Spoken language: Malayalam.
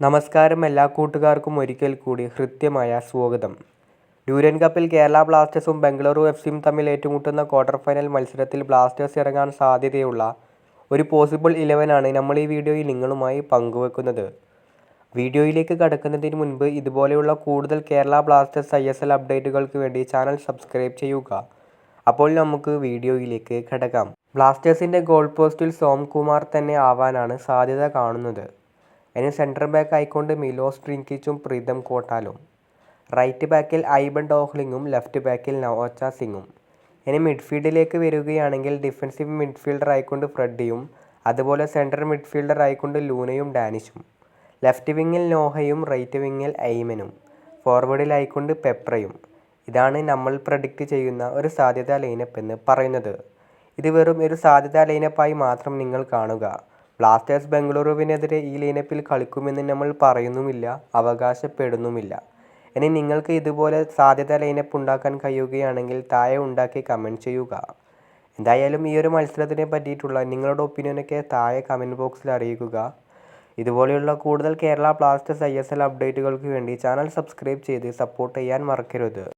നമസ്കാരം എല്ലാ കൂട്ടുകാർക്കും ഒരിക്കൽ കൂടി ഹൃദ്യമായ സ്വാഗതം. ഡ്യൂറൻ കപ്പിൽ കേരള ബ്ലാസ്റ്റേഴ്സും ബംഗളൂരു എഫ്സിയും തമ്മിൽ ഏറ്റുമുട്ടുന്ന ക്വാർട്ടർ ഫൈനൽ മത്സരത്തിൽ ബ്ലാസ്റ്റേഴ്സ് ഇറങ്ങാൻ സാധ്യതയുള്ള ഒരു പോസിബിൾ 11 നമ്മൾ ഈ വീഡിയോയിൽ നിങ്ങളുമായി പങ്കുവെക്കുന്നത്. വീഡിയോയിലേക്ക് കടക്കുന്നതിന് മുൻപ് ഇതുപോലെയുള്ള കൂടുതൽ കേരള ബ്ലാസ്റ്റേഴ്സ് ISL അപ്ഡേറ്റുകൾക്ക് വേണ്ടി ചാനൽ സബ്സ്ക്രൈബ് ചെയ്യുക. അപ്പോൾ നമുക്ക് വീഡിയോയിലേക്ക് കടക്കാം. ബ്ലാസ്റ്റേഴ്സിൻ്റെ ഗോൾ പോസ്റ്റിൽ സോംകുമാർ തന്നെ ആവാനാണ് സാധ്യത കാണുന്നത്. ഇനി സെൻറ്റർ ബാക്ക് ആയിക്കൊണ്ട് മിലോസ് ട്രിങ്കിച്ചും പ്രീതം കോട്ടാലും, റൈറ്റ് ബാക്കിൽ ഐബൻ ഡോഹ്ലിങ്ങും ലെഫ്റ്റ് ബാക്കിൽ നവോച്ച സിംഗും. ഇനി മിഡ്ഫീൽഡിലേക്ക് വരികയാണെങ്കിൽ ഡിഫൻസീവ് മിഡ്ഫീൽഡർ ആയിക്കൊണ്ട് ഫ്രെഡിയും അതുപോലെ സെൻട്രൽ മിഡ്ഫീൽഡർ ആയിക്കൊണ്ട് ലൂനയും ഡാനിഷും, ലെഫ്റ്റ് വിങ്ങിൽ നോഹയും റൈറ്റ് വിങ്ങിൽ ഐമനും, ഫോർവേഡിലായിക്കൊണ്ട് പെപ്രയും. ഇതാണ് നമ്മൾ പ്രഡിക്റ്റ് ചെയ്യുന്ന ഒരു സാധ്യതാ ലൈനപ്പ് എന്ന് പറയുന്നത്. ഇത് വെറും ഒരു സാധ്യതാ ലൈനപ്പായി മാത്രം നിങ്ങൾ കാണുക. ബ്ലാസ്റ്റേഴ്സ് ബംഗളൂരുവിനെതിരെ ഈ ലൈനപ്പിൽ കളിക്കുമെന്ന് നമ്മൾ പറയുന്നുമില്ല, അവകാശപ്പെടുന്നുമില്ല. ഇനി നിങ്ങൾക്ക് ഇതുപോലെ സാധ്യത ലൈനപ്പ് ഉണ്ടാക്കാൻ കഴിയുകയാണെങ്കിൽ താഴെ ഉണ്ടാക്കി കമൻറ്റ് ചെയ്യുക. എന്തായാലും ഈ ഒരു മത്സരത്തിനെ പറ്റിയിട്ടുള്ള നിങ്ങളുടെ ഒപ്പീനിയനൊക്കെ താഴെ കമൻറ്റ് ബോക്സിൽ അറിയിക്കുക. ഇതുപോലെയുള്ള കൂടുതൽ കേരള ബ്ലാസ്റ്റേഴ്സ് ISL അപ്ഡേറ്റുകൾക്ക് വേണ്ടി ചാനൽ സബ്സ്ക്രൈബ് ചെയ്ത് സപ്പോർട്ട് ചെയ്യാൻ മറക്കരുത്.